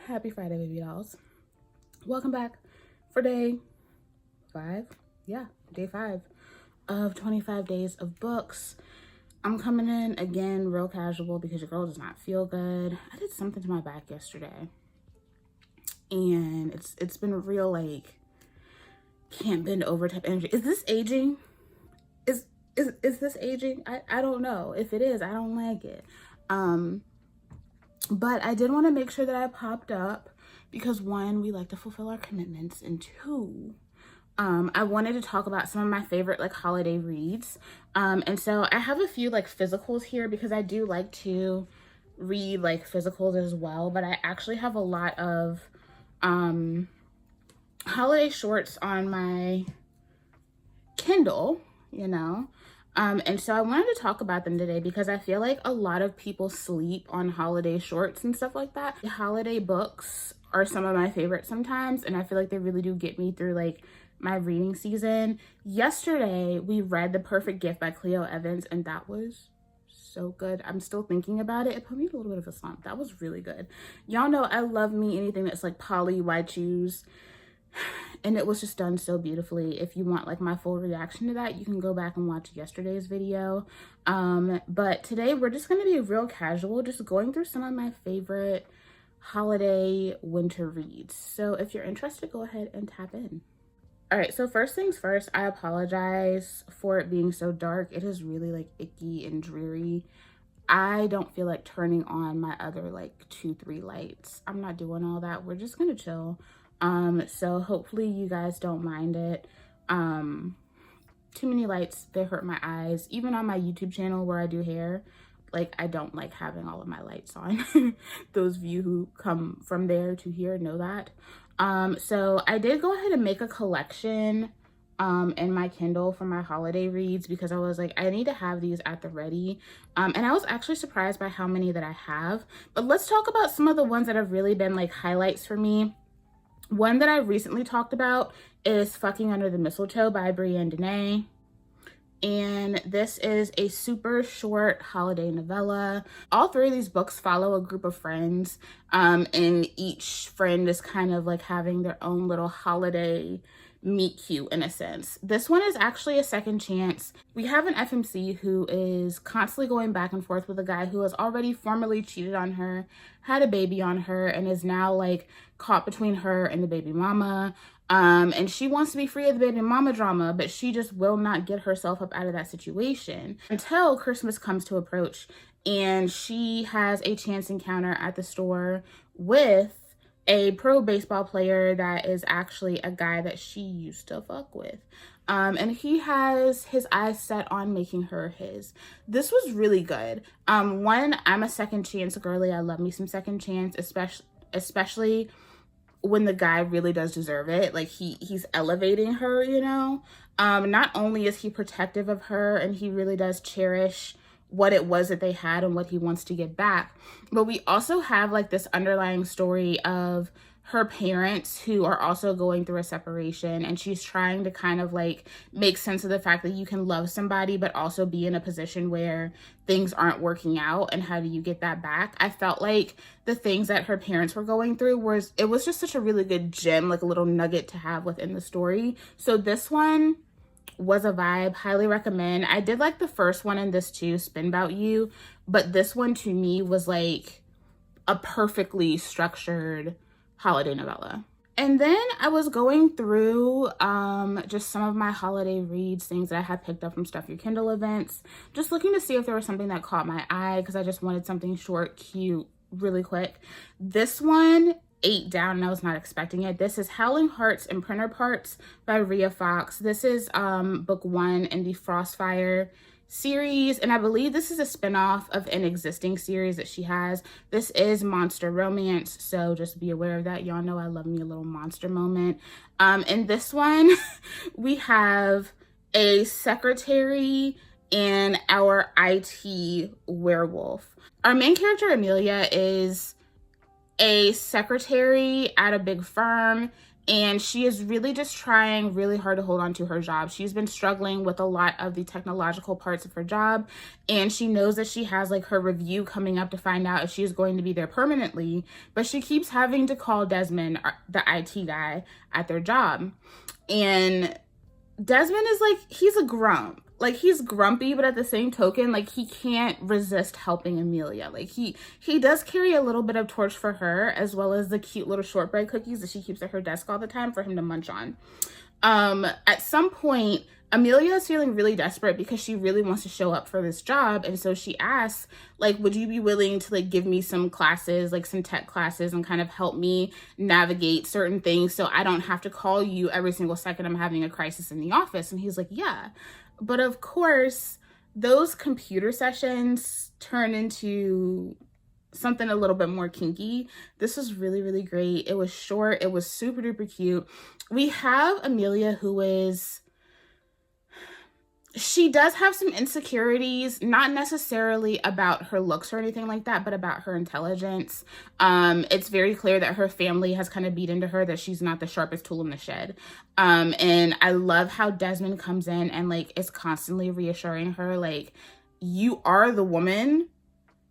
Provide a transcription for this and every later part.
Happy Friday, baby dolls. Welcome back for day 5. Yeah, day 5 of 25 days of books. I'm coming in again real casual because your girl does not feel good. I did something to my back yesterday and it's been real like can't bend over type energy. Is this aging? Is this aging? I don't know. If it is, I don't like it. But I did want to make sure that I popped up because 1, we like to fulfill our commitments, and 2, I wanted to talk about some of my favorite like holiday reads. And so I have a few like physicals here because I do like to read like physicals as well, but I actually have a lot of holiday shorts on my Kindle, you know. And so I wanted to talk about them today because I feel like a lot of people sleep on holiday shorts and stuff like that. The holiday books are some of my favorites sometimes, and I feel like they really do get me through like my reading season. Yesterday, we read The Perfect Gift by Clio Evans, and that was so good. I'm still thinking about it. It put me in a little bit of a slump. That was really good. Y'all know I love me anything that's like poly white shoes. And it was just done so beautifully. If you want like my full reaction to that, you can go back and watch yesterday's video. But today we're just gonna be real casual, just going through some of my favorite holiday winter reads. So if you're interested, go ahead and tap in. All right, so first things first, I apologize for it being so dark. It is really like icky and dreary. I don't feel like turning on my other like 2-3 lights. I'm not doing all that. We're just gonna chill. So hopefully you guys don't mind it. Too many lights, they hurt my eyes. Even on my YouTube channel where I do hair, like I don't like having all of my lights on. Those of you who come from there to here know that. So I did go ahead and make a collection in my Kindle for my holiday reads because I was like, I need to have these at the ready. And I was actually surprised by how many that I have. But let's talk about some of the ones that have really been like highlights for me. One that I recently talked about is Fucking Under the Mistletoe by BriAnn and Danae. And this is a super short holiday novella. All 3 of these books follow a group of friends, and each friend is kind of like having their own little holiday meet cute in a sense. This one is actually a second chance. We have an FMC who is constantly going back and forth with a guy who has already formally cheated on her, had a baby on her, and is now like caught between her and the baby mama. And she wants to be free of the baby mama drama, but she just will not get herself up out of that situation until Christmas comes to approach, and she has a chance encounter at the store with a pro baseball player that is actually a guy that she used to fuck with. And he has his eyes set on making her his. This was really good. 1, I'm a second chance girly. I love me some second chance, especially when the guy really does deserve it. Like he's elevating her, you know. Not only is he protective of her and he really does cherish what it was that they had and what he wants to get back, but we also have like this underlying story of her parents who are also going through a separation, and she's trying to kind of like make sense of the fact that you can love somebody but also be in a position where things aren't working out, and how do you get that back. I felt like the things that her parents were going through was just such a really good gem, like a little nugget to have within the story. So this one was a vibe. Highly recommend. I did like the first one in this too, Spin About You, but this one to me was like a perfectly structured holiday novella. And then I was going through just some of my holiday reads, things that I had picked up from Stuff Your Kindle events, just looking to see if there was something that caught my eye because I just wanted something short, cute, really quick. This one ate down and I was not expecting it. This is Howling Hearts and Printer Parts by Rhea Fox. This is book 1 in the Frostfire series, and I believe this is a spinoff of an existing series that she has. This is monster romance, so just be aware of that. Y'all know I love me a little monster moment. In this one, we have a secretary and our IT werewolf. Our main character, Amelia, is a secretary at a big firm, And she is really just trying really hard to hold on to her job. She's been struggling with a lot of the technological parts of her job. And she knows that she has like her review coming up to find out if she's going to be there permanently. But she keeps having to call Desmond, the IT guy, at their job. And Desmond is like, he's a grump. Like, he's grumpy, but at the same token, like, he can't resist helping Amelia. Like, he does carry a little bit of torch for her, as well as the cute little shortbread cookies that she keeps at her desk all the time for him to munch on. At some point, Amelia is feeling really desperate because she really wants to show up for this job. And so she asks, like, would you be willing to, like, give me some classes, like some tech classes, and kind of help me navigate certain things so I don't have to call you every single second I'm having a crisis in the office? And he's like, yeah. But of course, those computer sessions turn into something a little bit more kinky. This was really, really great. It was short. It was super duper cute. We have Amelia, who is, she does have some insecurities, not necessarily about her looks or anything like that, but about her intelligence. It's very clear that her family has kind of beat into her that she's not the sharpest tool in the shed. And I love how Desmond comes in and like is constantly reassuring her, like, you are the woman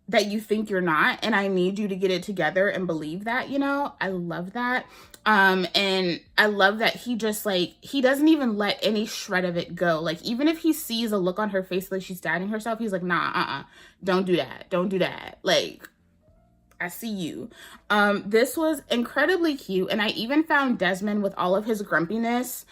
that you think you're not, and I need you to get it together and believe that, you know? I love that. And I love that he just like, he doesn't even let any shred of it go. Like, even if he sees a look on her face like she's doubting herself, he's like, nah, don't do that. Don't do that. Like, I see you. This was incredibly cute. And I even found Desmond, with all of his grumpiness,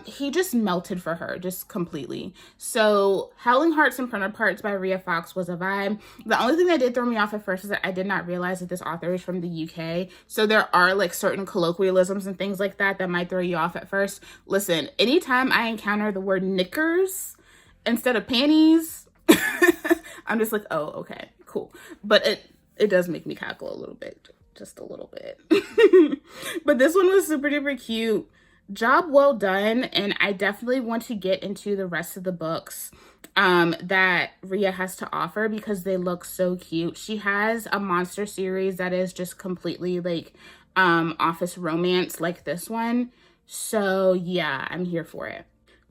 he just melted for her, just completely. So Howling Hearts and Printer Parts by Rhea Fox was a vibe. The only thing that did throw me off at first is that I did not realize that this author is from the UK. So there are like certain colloquialisms and things like that that might throw you off at first. Listen, anytime I encounter the word knickers instead of panties, I'm just like, oh, okay, cool. But it does make me cackle a little bit, just a little bit. But this one was super duper cute. Job well done, and I definitely want to get into the rest of the books that Rhea has to offer because they look so cute. She has a monster series that is just completely like office romance like this one. So yeah, I'm here for it.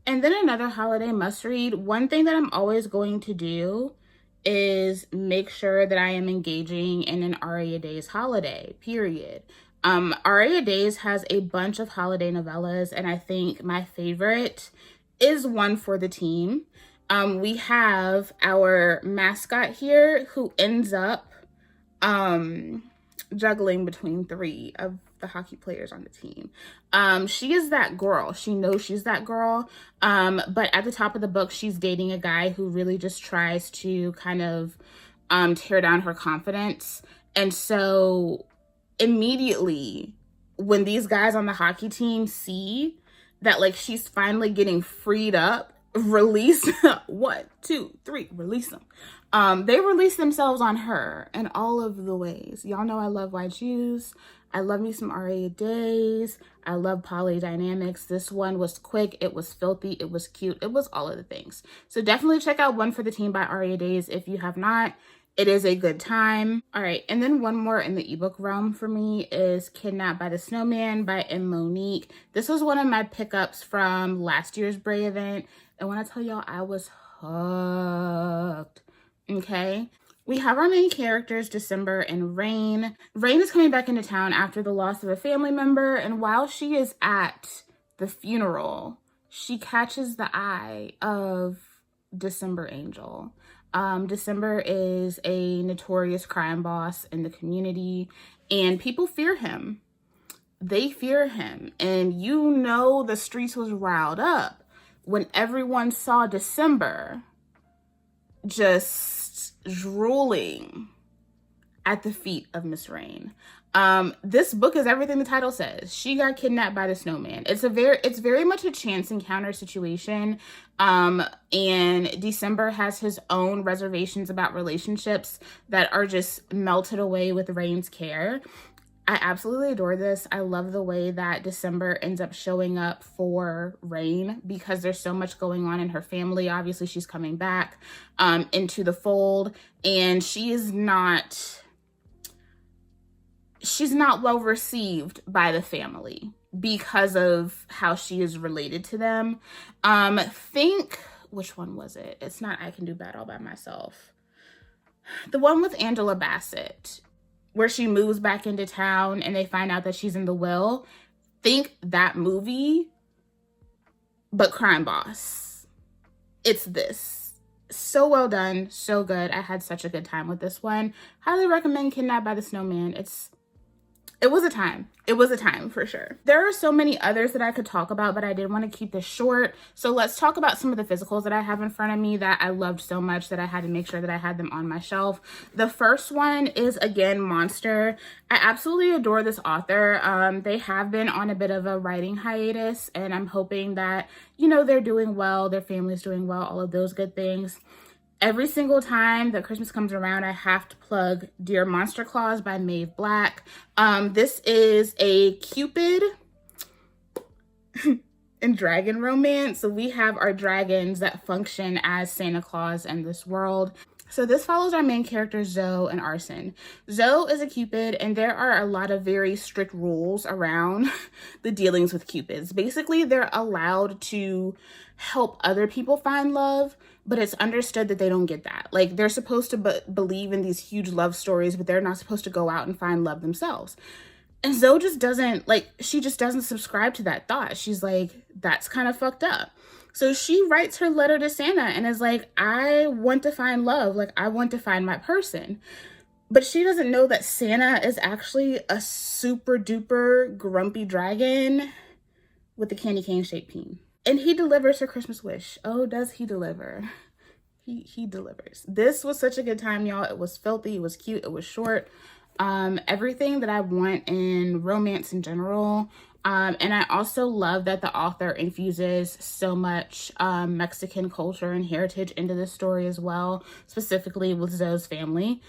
And then another holiday must read. One thing that I'm always going to do is make sure that I am engaging in an Aria Daze holiday, period. Aria Daze has a bunch of holiday novellas, and I think my favorite is One for the Team. We have our mascot here who ends up juggling between 3 of the hockey players on the team. She is that girl. She knows she's that girl. But at the top of the book, she's dating a guy who really just tries to kind of tear down her confidence. And so immediately when these guys on the hockey team see that like she's finally getting freed up, release 1, 2, 3, release them. They release themselves on her in all of the ways. Y'all know I love white shoes. I love me some Aria Daze. I love polydynamics. This one was quick, it was filthy, it was cute, it was all of the things. So definitely check out One for the Team by Aria Daze if you have not. It is a good time. All right, and then one more in the ebook realm for me is Kidnapped by the Snowman by Monique. This was one of my pickups from last year's BriAnn event. And when I tell y'all, I was hooked, okay? We have our main characters, December and Rain. Rain is coming back into town after the loss of a family member. And while she is at the funeral, she catches the eye of December Angel. December is a notorious crime boss in the community, and people fear him. They fear him. And you know the streets was riled up when everyone saw December just drooling at the feet of Miss Rain. This book is everything the title says. She got kidnapped by the snowman. It's very much a chance encounter situation. And December has his own reservations about relationships that are just melted away with Rain's care. I absolutely adore this. I love the way that December ends up showing up for Rain because there's so much going on in her family. Obviously, she's coming back into the fold, and she's not well received by the family because of how she is related to them. Think, which one was it? It's not I Can Do Bad All By Myself. The one with Angela Bassett, where she moves back into town and they find out that she's in the will. Think that movie, but Crime Boss. It's this. So well done, so good. I had such a good time with this one. Highly recommend Kidnapped by the Snowman. It was a time. It was a time for sure. There are so many others that I could talk about, but I did want to keep this short. So let's talk about some of the physicals that I have in front of me that I loved so much that I had to make sure that I had them on my shelf. The first one is, again, Monster. I absolutely adore this author. They have been on a bit of a writing hiatus, and I'm hoping that, you know, they're doing well, their family's doing well, all of those good things. Every single time that Christmas comes around, I have to plug Dear Monster Claus by Maeve Black. This is a Cupid and dragon romance. So we have our dragons that function as Santa Claus in this world. So this follows our main characters, Zoe and Arson. Zoe is a Cupid, and there are a lot of very strict rules around the dealings with Cupids. Basically, they're allowed to help other people find love, but it's understood that they don't get that. Like, they're supposed to believe in these huge love stories, but they're not supposed to go out and find love themselves. And Zoe just doesn't, like, she just doesn't subscribe to that thought. She's like, that's kind of fucked up. So she writes her letter to Santa and is like, I want to find love. Like, I want to find my person. But she doesn't know that Santa is actually a super duper grumpy dragon with a candy cane shaped peen. And he delivers her Christmas wish. Oh, does he deliver? He delivers. This was such a good time, y'all. It was filthy. It was cute. It was short. Everything that I want in romance in general. And I also love that the author infuses so much Mexican culture and heritage into this story as well, specifically with Zoe's family.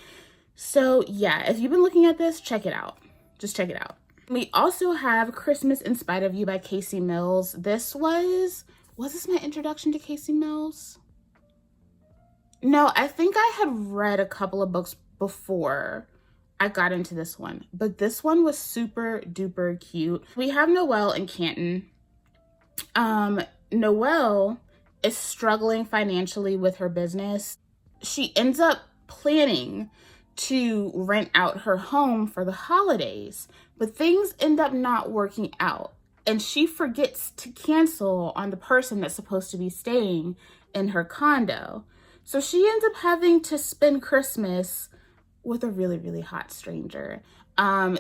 So yeah, if you've been looking at this, check it out. Just check it out. We also have Christmas in Spite of You by Casey Mills. This was this my introduction to Casey Mills? No, I think I had read a couple of books before I got into this one, but this one was super duper cute. We have Noelle and Canton. Noelle is struggling financially with her business. She ends up planning to rent out her home for the holidays, but things end up not working out. And she forgets to cancel on the person that's supposed to be staying in her condo. So she ends up having to spend Christmas with a really, really hot stranger.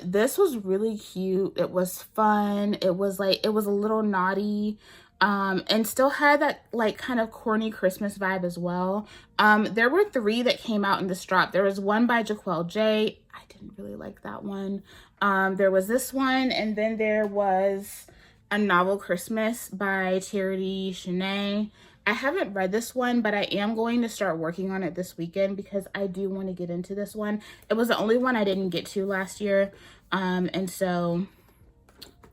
This was really cute. It was fun. It was a little naughty, and still had that like kind of corny Christmas vibe as well. There were 3 that came out in this drop. There was one by Jaquel J. I didn't really like that one. There was this one, and then there was A Novel Christmas by Charity Shanae. I haven't read this one, but I am going to start working on it this weekend because I do want to get into this one. It was the only one I didn't get to last year. And so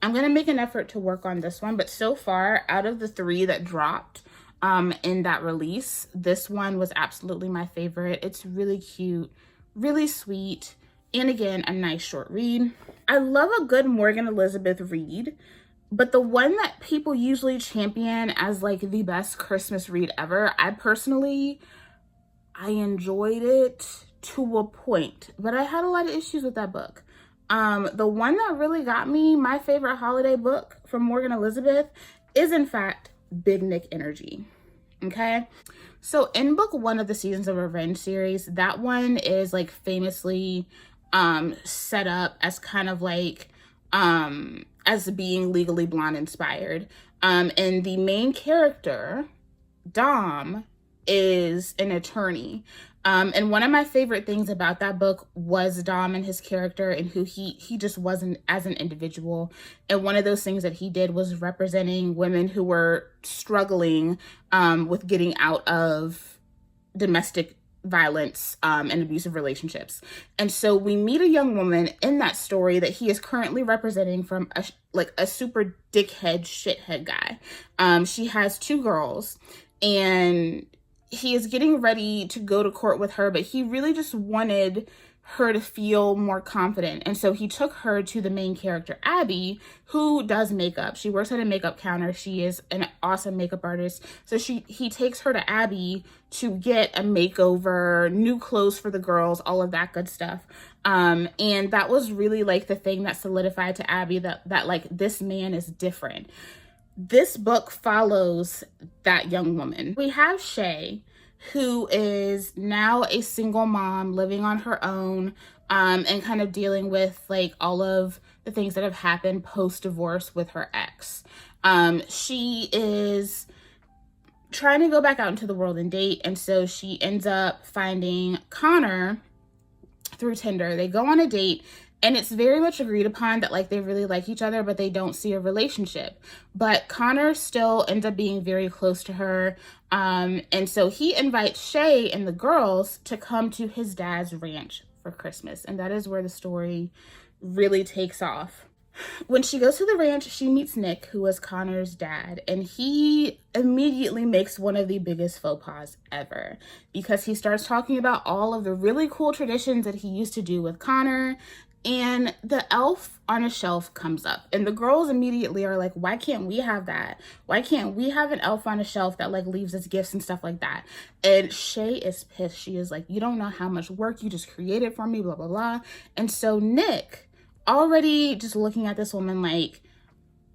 I'm going to make an effort to work on this one. But so far, out of the 3 that dropped in that release, this one was absolutely my favorite. It's really cute, really sweet, and again, a nice short read. I love a good Morgan Elizabeth read. But the one that people usually champion as like the best Christmas read ever, I enjoyed it to a point, but I had a lot of issues with that book. The one that really got me, my favorite holiday book from Morgan Elizabeth, is in fact Big Nick Energy. Okay, so in book 1 of the Seasons of Revenge series, that one is like famously set up as kind of like as being Legally Blonde inspired. And the main character, Dom, is an attorney. And one of my favorite things about that book was Dom and his character and who he just wasn't as an individual. And one of those things that he did was representing women who were struggling with getting out of domestic violence and abusive relationships. And so we meet a young woman in that story that he is currently representing from a super dickhead shithead guy. She has 2 girls and he is getting ready to go to court with her, but he really just wanted her to feel more confident. And so he took her to the main character, Abby, who does makeup. She works at a makeup counter. She is an awesome makeup artist. So he takes her to Abby to get a makeover, new clothes for the girls, all of that good stuff. And that was really like the thing that solidified to Abby that like this man is different. This book follows that young woman. We have Shay, who is now a single mom living on her own, and kind of dealing with like all of the things that have happened post-divorce with her ex. She is trying to go back out into the world and date, and so she ends up finding Connor through Tinder. They go on a date, and it's very much agreed upon that like they really like each other, but they don't see a relationship. But Connor still ends up being very close to her. And so he invites Shay and the girls to come to his dad's ranch for Christmas. And that is where the story really takes off. When she goes to the ranch, she meets Nick, who was Connor's dad, and he immediately makes one of the biggest faux pas ever, because he starts talking about all of the really cool traditions that he used to do with Connor. And the elf on a shelf comes up, and the girls immediately are like, why can't we have that? Why can't we have an elf on a shelf that like leaves us gifts and stuff like that? And Shay is pissed. She is like, you don't know how much work you just created for me, blah, blah, blah. And so Nick, already just looking at this woman like,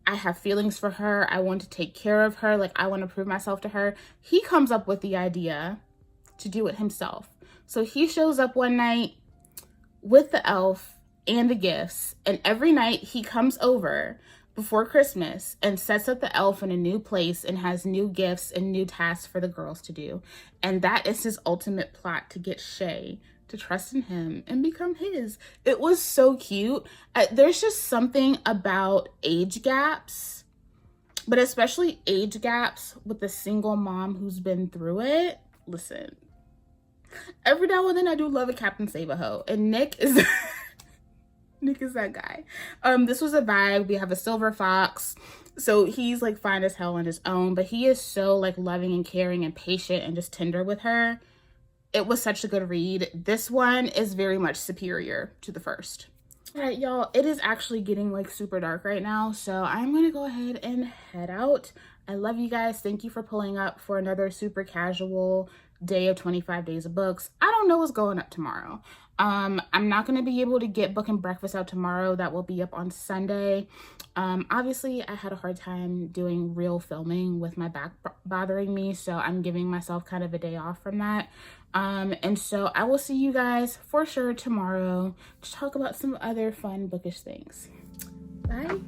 I have feelings for her. I want to take care of her. Like, I want to prove myself to her. He comes up with the idea to do it himself. So he shows up one night with the elf and the gifts, and every night he comes over before Christmas and sets up the elf in a new place and has new gifts and new tasks for the girls to do. And that is his ultimate plot, to get Shay to trust in him and become his. It was so cute. There's just something about age gaps, but especially age gaps with a single mom who's been through it. Listen, every now and then I do love a Captain Save-A-Ho, and Nick is Nick is that guy. This was a vibe. We have a silver fox, so he's like fine as hell on his own, but he is so like loving and caring and patient and just tender with her. It was such a good read. This one is very much superior to the first. All right, y'all, it is actually getting like super dark right now, so I'm gonna go ahead and head out. I love you guys. Thank you for pulling up for another super casual day of 25 days of books. I don't know what's going up tomorrow. I'm not going to be able to get Book and Breakfast out tomorrow. That will be up on Sunday. Obviously, I had a hard time doing real filming with my back bothering me, so I'm giving myself kind of a day off from that. And so I will see you guys for sure tomorrow to talk about some other fun bookish things. Bye.